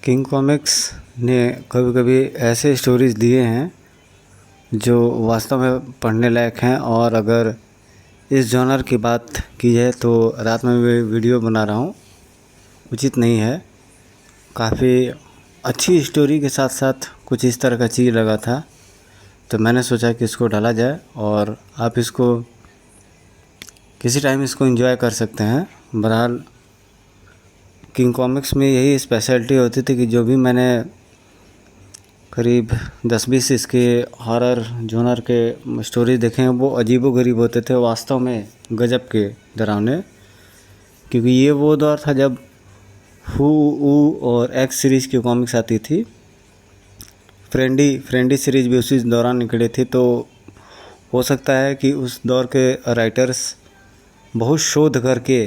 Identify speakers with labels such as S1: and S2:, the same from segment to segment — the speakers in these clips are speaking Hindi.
S1: किंग कॉमिक्स ने कभी कभी ऐसे स्टोरीज़ दिए हैं जो वास्तव में पढ़ने लायक हैं। और अगर इस जॉनर की बात की जाए तो रात में मैं वीडियो बना रहा हूँ, उचित नहीं है। काफ़ी अच्छी स्टोरी के साथ साथ कुछ इस तरह का चीज़ लगा था, तो मैंने सोचा कि इसको डाला जाए और आप इसको किसी टाइम इसको एंजॉय कर सकते हैं। बहरहाल किंग कॉमिक्स में यही स्पेशलिटी होती थी कि जो भी मैंने करीब 10-20 इसके हॉरर जॉनर के स्टोरीज देखे हैं वो अजीबोगरीब होते थे, वास्तव में गजब के डरावने। क्योंकि ये वो दौर था जब हू ऊ और एक्स सीरीज़ की कॉमिक्स आती थी। फ्रेंडी सीरीज़ भी उसी दौरान निकले थे, तो हो सकता है कि उस दौर के राइटर्स बहुत शोध करके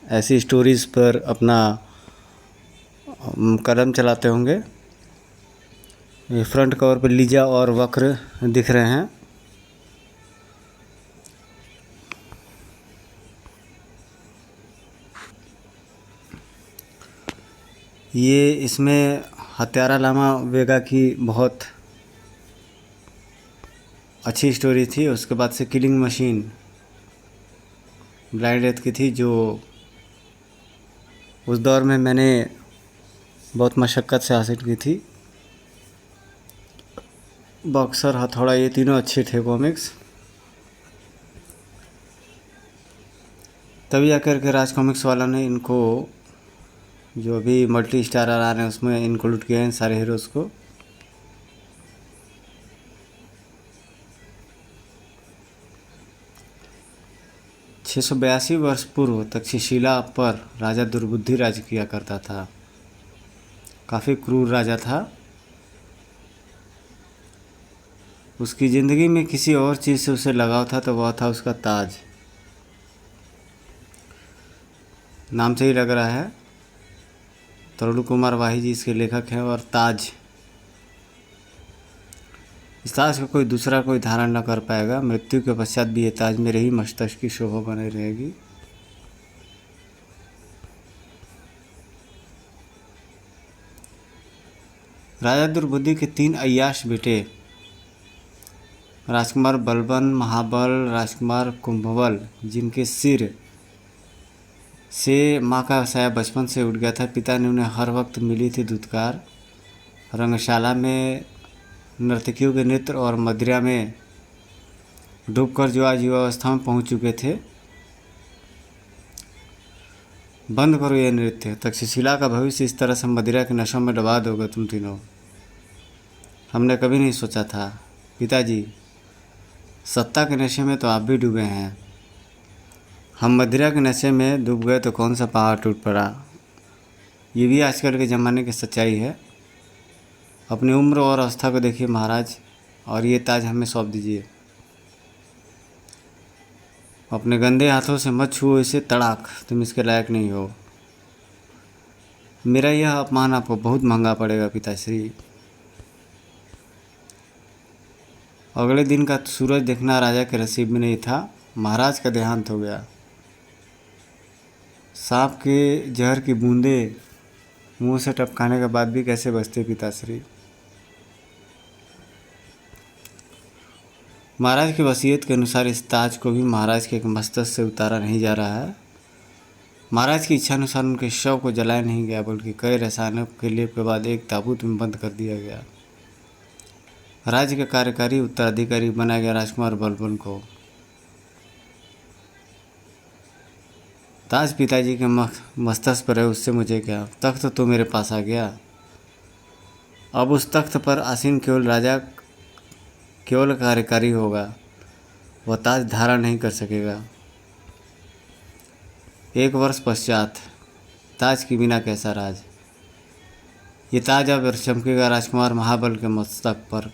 S1: ऐसी स्टोरीज़ पर अपना कदम चलाते होंगे। ये फ्रंट कवर पर लीजा और वक्र दिख रहे हैं। ये इसमें हत्यारा लामा वेगा की बहुत अच्छी स्टोरी थी। उसके बाद से किलिंग मशीन ब्लाइंड डेथ की थी, जो उस दौर में मैंने बहुत मशक्क़त से हासिल की थी। बॉक्सर, हथौड़ा, ये तीनों अच्छे थे कॉमिक्स। तभी आकर के राज कॉमिक्स वाला ने इनको, जो अभी मल्टी स्टार आ रहे हैं उसमें इंक्लूड किए हैं सारे हीरोज़ को। छः सौ 82 वर्ष पूर्व तक्षशिला पर राजा दुर्बुद्धि राज किया करता था। काफ़ी क्रूर राजा था। उसकी ज़िंदगी में किसी और चीज़ से उसे लगाव था, तो वह था उसका ताज। नाम से ही लग रहा है, तरुण कुमार वाही जी इसके लेखक हैं। और ताज, इस ताज को कोई दूसरा कोई धारण न कर पाएगा। मृत्यु के पश्चात भी ये ताज मेरे ही मस्तिष्क की शोभा बनी रहेगी। राजा दुर्बुद्धि के 3 अय्याश बेटे, राजकुमार बलबन, महाबल, राजकुमार कुंभबल, जिनके सिर से माँ का साया बचपन से उठ गया था। पिता ने उन्हें हर वक्त मिली थी धुतकार। रंगशाला में नर्तकियों के नृत्य और मदिरा में डूबकर जो आज युवावस्था में पहुँच चुके थे। बंद करो ये नृत्य, तक्षशिला का भविष्य इस तरह से मदिरा के नशों में डुबा दोगे तुम तीनों। हमने कभी नहीं सोचा था पिताजी, सत्ता के नशे में तो आप भी डूबे हैं। हम मदिरा के नशे में डूब गए तो कौन सा पहाड़ टूट पड़ा। ये भी आजकल के ज़माने की सच्चाई है। अपनी उम्र और अवस्था को देखिए महाराज, और ये ताज हमें सौंप दीजिए। अपने गंदे हाथों से मत छुओ इसे, तड़ाक, तुम इसके लायक नहीं हो। मेरा यह अपमान आपको बहुत महंगा पड़ेगा पिताश्री। अगले दिन का सूरज देखना राजा के नसीब में नहीं था। महाराज का देहांत हो गया। सांप के जहर की बूंदें मुंह से टपकाने के बाद भी कैसे बचते पिताश्री। महाराज की वसीयत के अनुसार इस ताज को भी महाराज के मस्तक से उतारा नहीं जा रहा है। महाराज की इच्छा अनुसार उनके शव को जलाया नहीं गया, बल्कि कई रसायनों के लेप के बाद एक ताबूत में बंद कर दिया गया। राज्य का कार्यकारी उत्तराधिकारी बनाया गया राजकुमार बलबन को। ताज पिताजी के मस्तक पर है, उससे मुझे क्या। तख्त तो मेरे पास आ गया। अब उस तख्त पर आसीन केवल कार्यकारी होगा, वह ताज धारण नहीं कर सकेगा। 1 वर्ष पश्चात ताज की बिना कैसा राज। ये ताज अब चमकेगा राजकुमार महाबल के मस्तक पर।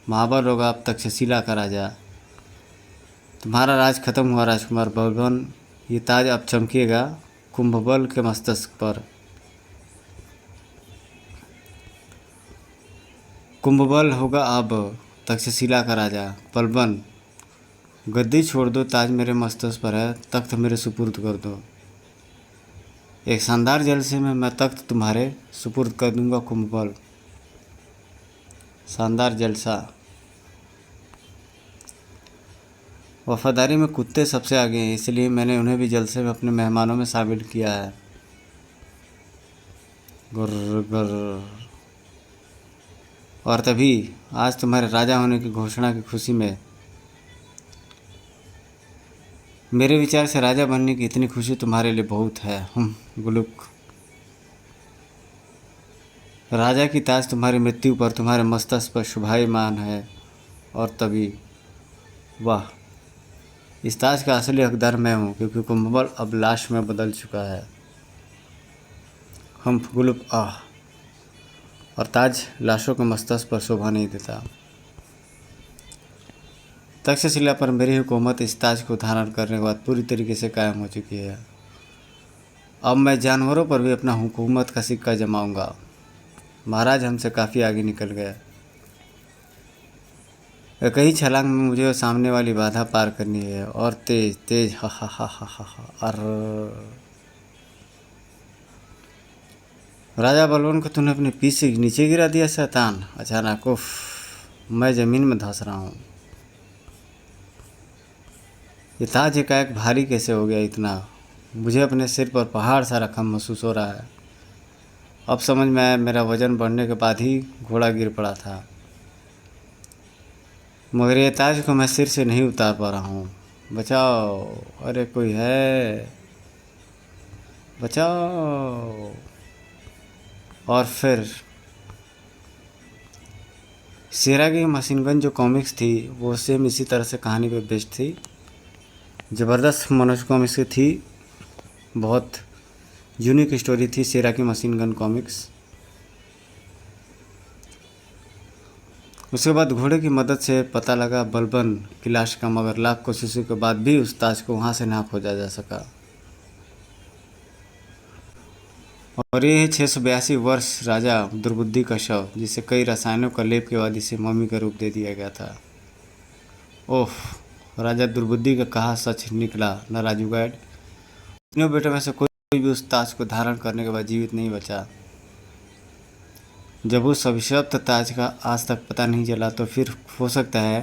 S1: महाबल होगा अब तक्षशिला का राजा। तुम्हारा राज खत्म हुआ राजकुमार बलबन। ये ताज अब चमकेगा कुंभबल के मस्तक पर। कुंभबल होगा अब तक्षशिला का राजा। बलबन, गद्दी छोड़ दो, ताज मेरे मस्तक पर है, तख्त मेरे सुपुर्द कर दो। एक शानदार जलसे में मैं तख्त तुम्हारे सुपुर्द कर दूंगा कुंभबल। शानदार जलसा। वफादारी में कुत्ते सबसे आगे हैं, इसलिए मैंने उन्हें भी जलसे में अपने मेहमानों में शामिल किया है। गुर्र गुर्र। और तभी आज तुम्हारे राजा होने की घोषणा की खुशी में, मेरे विचार से राजा बनने की इतनी खुशी तुम्हारे लिए बहुत है। गुलुक। राजा की ताज तुम्हारी मृत्यु पर तुम्हारे मस्तक पर शोभायमान है। और तभी वाह, इस ताज का असली हकदार मैं हूँ, क्योंकि कुंभबल अब लाश में बदल चुका है। हम गुलुक आह। और ताज लाशों के मस्तक पर शोभा नहीं देता। तक्षशिला पर मेरी हुकूमत इस ताज को धारण करने के बाद पूरी तरीके से कायम हो चुकी है। अब मैं जानवरों पर भी अपना हुकूमत का सिक्का जमाऊंगा। महाराज हमसे काफ़ी आगे निकल गए। एक ही छलांग में मुझे सामने वाली बाधा पार करनी है, और तेज तेज। हा हा हा हा हा हा। राजा बलवान को तूने अपने पीठ से नीचे गिरा दिया शैतान। अचानक उफ, मैं ज़मीन में धंस रहा हूँ। ये ताज एकाएक भारी कैसे हो गया इतना। मुझे अपने सिर पर पहाड़ सा रकम महसूस हो रहा है। अब समझ में आया, मेरा वजन बढ़ने के बाद ही घोड़ा गिर पड़ा था, मगर ये ताज को मैं सिर से नहीं उतार पा रहा हूँ। बचाओ, अरे कोई है, बचाओ। और फिर शेरा की मशीन गन जो कॉमिक्स थी वो सेम इसी तरह से कहानी पे बेस्ड थी। ज़बरदस्त मनोज कॉमिक्स की थी। बहुत यूनिक स्टोरी थी शेरा की मशीन गन कॉमिक्स। उसके बाद घोड़े की मदद से पता लगा बलबन की लाश का, मगर लाख कोशिशों के बाद भी उस ताज को वहाँ से ना खोजा जा सका। और ये है 682 वर्ष राजा दुर्बुद्धि का शव, जिसे कई रसायनों का लेप के बाद इसे मम्मी का रूप दे दिया गया था। ओह, राजा दुर्बुद्धि का कहा सच निकला न राजू गाइड। तीनों बेटों में से कोई भी उस ताज को धारण करने के बाद जीवित नहीं बचा। जब उस अभिशप्त ताज का आज तक पता नहीं चला, तो फिर हो सकता है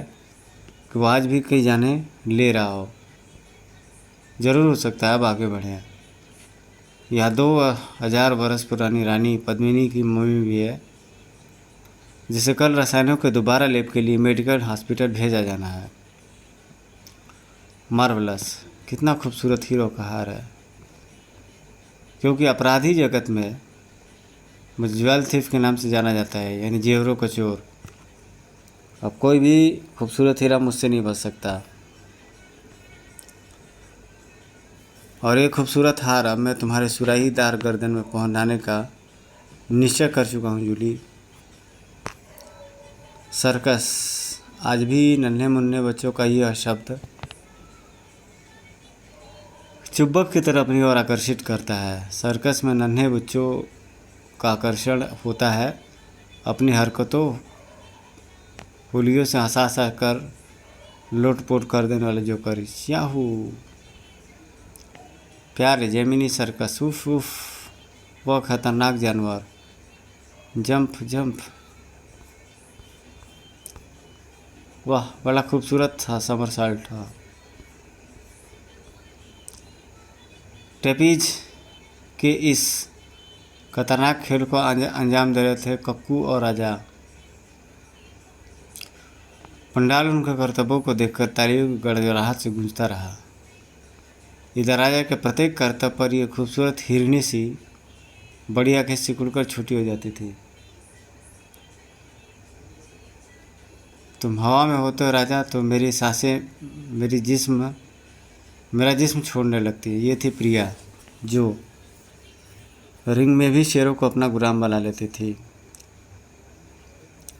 S1: कि वो आज भी कहीं जाने ले रहा हो। ज़रूर हो सकता है। अब आगे बढ़ें। यह 2000 वर्ष पुरानी रानी पद्मिनी की मम्मी भी है, जिसे कल रसायनों के दोबारा लेप के लिए मेडिकल हॉस्पिटल भेजा जाना है। मार्वलस। कितना खूबसूरत हीरो का हार है, क्योंकि अपराधी जगत में ज्वेल थीफ के नाम से जाना जाता है, यानी जेवरों का चोर। अब कोई भी खूबसूरत हीरा मुझसे नहीं बच सकता। और ये खूबसूरत हार अब मैं तुम्हारे सुराहीदार गर्दन में पहुंचाने का निश्चय कर चुका हूँ जूली। सर्कस। आज भी नन्हे मुन्ने बच्चों का यह शब्द चुंबक की तरह अपनी ओर आकर्षित करता है। सर्कस में नन्हे बच्चों का आकर्षण होता है अपनी हरकतों, पुलियों से हंसा हंसा कर लोटपोट कर देने वाले जोकर। याहू, प्यार जेमिनी सर्कस। उफ उफ, वह खतरनाक जानवर। Jump jump. वाह, बड़ा खूबसूरत था समरसाल्ट था। टेपीज के इस खतरनाक खेल को अंजाम दे रहे थे कक्कू और राजा। पंडाल उनके कर्तव्यों को देखकर तालियों की गड़गड़ाहट से गूंजता रहा। इधर राजा के प्रत्येक कर्तव्य पर यह खूबसूरत हिरनी सी बड़ी आंखें सिकुड़कर छोटी हो जाती थी। तुम हवा में होते हो राजा, तो मेरी सांसें मेरा जिस्म छोड़ने लगती है। ये थी प्रिया, जो रिंग में भी शेरों को अपना गुलाम बना लेती थी।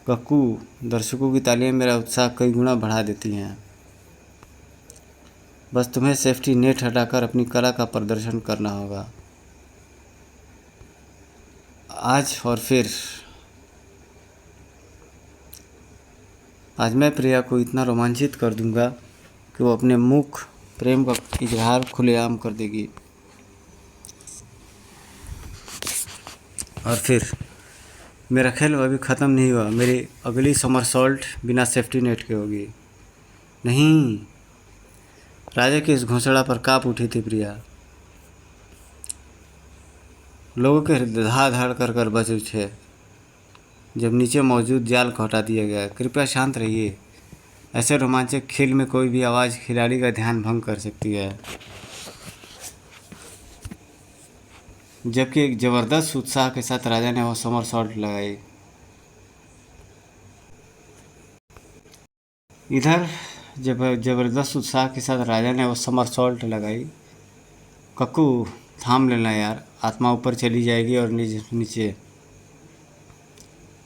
S1: कक्कू। दर्शकों की तालियां मेरा उत्साह कई गुना बढ़ा देती हैं। बस तुम्हें सेफ्टी नेट हटाकर अपनी कला का प्रदर्शन करना होगा आज। और फिर आज मैं प्रिया को इतना रोमांचित कर दूंगा कि वो अपने मुख प्रेम का इजहार खुलेआम कर देगी। और फिर मेरा खेल अभी ख़त्म नहीं हुआ। मेरी अगली समरसॉल्ट बिना सेफ्टी नेट के होगी। नहीं, राजा की इस घोंसला पर काँप उठी थी प्रिया। लोगों के हृदय धाड़ धाड़ कर कर बज उठे जब नीचे मौजूद जाल को हटा दिया गया। कृपया शांत रहिए। ऐसे रोमांचक खेल में कोई भी आवाज़ खिलाड़ी का ध्यान भंग कर सकती है। जबकि एक ज़बरदस्त उत्साह के साथ राजा ने वो समरसॉल्ट लगाई। इधर जब ज़बरदस्त उत्साह के साथ राजा ने वो समरसॉल्ट लगाई। कक्कू थाम लेना यार, आत्मा ऊपर चली जाएगी और नीचे।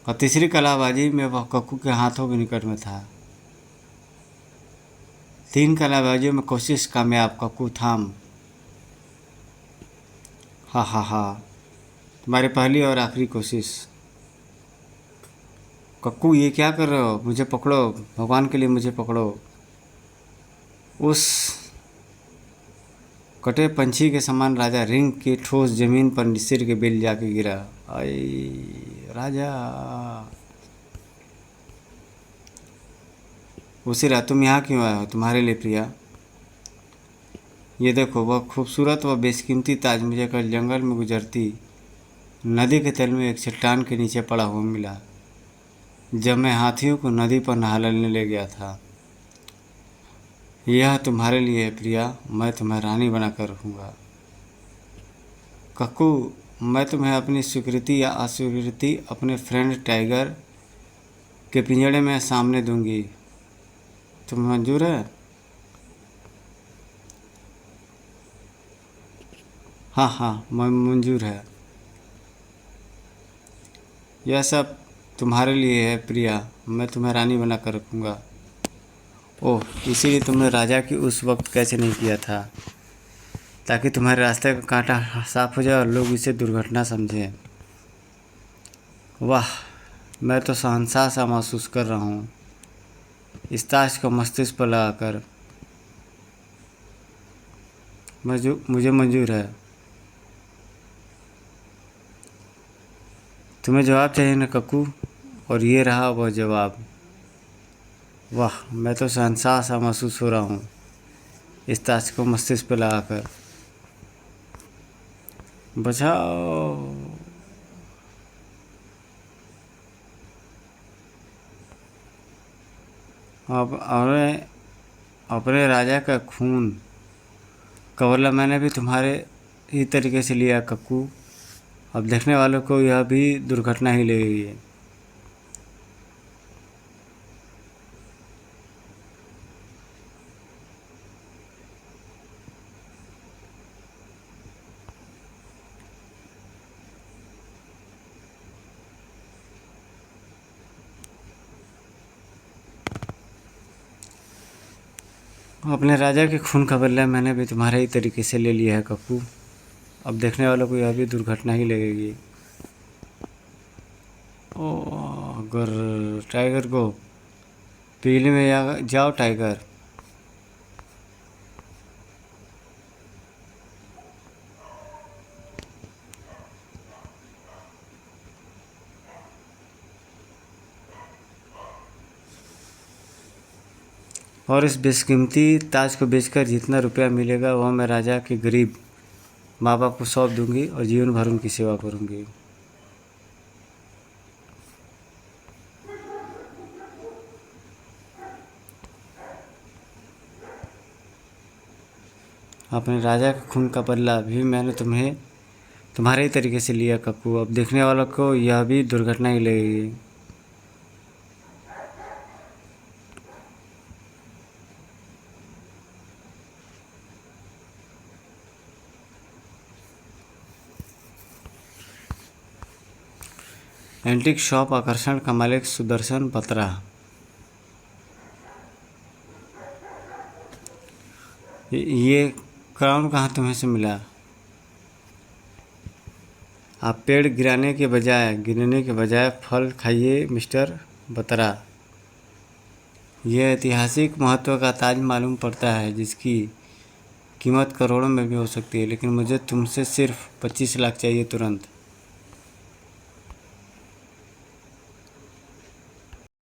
S1: और तीसरी कलाबाजी में वह कक्कू के हाथों के निकट में था। 3 कलाबाजियों में कोशिश कामयाब। कक्कू थाम। हा हा हा, तुम्हारी पहली और आखिरी कोशिश। कक्कू ये क्या कर रहे हो? मुझे पकड़ो, भगवान के लिए मुझे पकड़ो। उस कटे पंछी के समान राजा रिंग की ठोस जमीन पर सिर के बिल जाके गिरा। आई राजा। उसी रात तुम यहाँ क्यों आए हो? तुम्हारे लिए प्रिया। ये देखो, वह खूबसूरत व बेशकीमती ताज मुझे कल जंगल में गुजरती नदी के तल में एक चट्टान के नीचे पड़ा हुआ मिला, जब मैं हाथियों को नदी पर नहलाने ले गया था। यह तुम्हारे लिए है प्रिया, मैं तुम्हें रानी बनाकर रखूँगा। कक्कू, मैं तुम्हें अपनी स्वीकृति या अस्वीकृति अपने फ्रेंड टाइगर के पिंजड़े में सामने दूंगी। तुम्हें मंजूर है? हाँ हाँ, मैं मंजूर है। यह सब तुम्हारे लिए है प्रिया, मैं तुम्हें रानी बनाकर रखूँगा। ओह, इसीलिए तुमने राजा की उस वक्त कैसे नहीं किया था, ताकि तुम्हारे रास्ते का कांटा साफ हो जाए और लोग इसे दुर्घटना समझें। वाह, मैं तो शहंशाह सा महसूस कर रहा हूँ इस ताश को मस्तिष्क पर लगाकर। मुझे मंजूर है। तुम्हें जवाब चाहिए ना कक्कू, और ये रहा वह जवाब। वाह, मैं तो शहंशाह सा महसूस हो रहा हूँ इस ताश को मस्तिष्क पर लगाकर। बचाओ। अब अपने राजा का खून का बदला मैंने भी तुम्हारे ही तरीके से लिया कक्कू। अब देखने वालों को यह भी दुर्घटना ही लगेगी। अपने राजा के खून का बदला मैंने भी तुम्हारे ही तरीके से ले लिया है कक्कू। अब देखने वालों को यह भी दुर्घटना ही लगेगी। ओ, अगर टाइगर को पीले में जाओ टाइगर। और इस बेशकीमती ताज को बेचकर जितना रुपया मिलेगा वह मैं राजा के गरीब माँ बाप को सौंप दूंगी और जीवन भर उनकी सेवा करूंगी। अपने राजा के खून का बदला भी मैंने तुम्हारे ही तरीके से लिया कक्कू। अब देखने वालों को यह भी दुर्घटना ही लगेगी। एंटीक शॉप आकर्षण का मालिक सुदर्शन बत्रा। ये क्राउन कहाँ तुम्हें से मिला? आप पेड़ गिरने के बजाय फल खाइए मिस्टर बत्रा। यह ऐतिहासिक महत्व का ताज मालूम पड़ता है, जिसकी कीमत करोड़ों में भी हो सकती है, लेकिन मुझे तुमसे सिर्फ 25 लाख चाहिए तुरंत।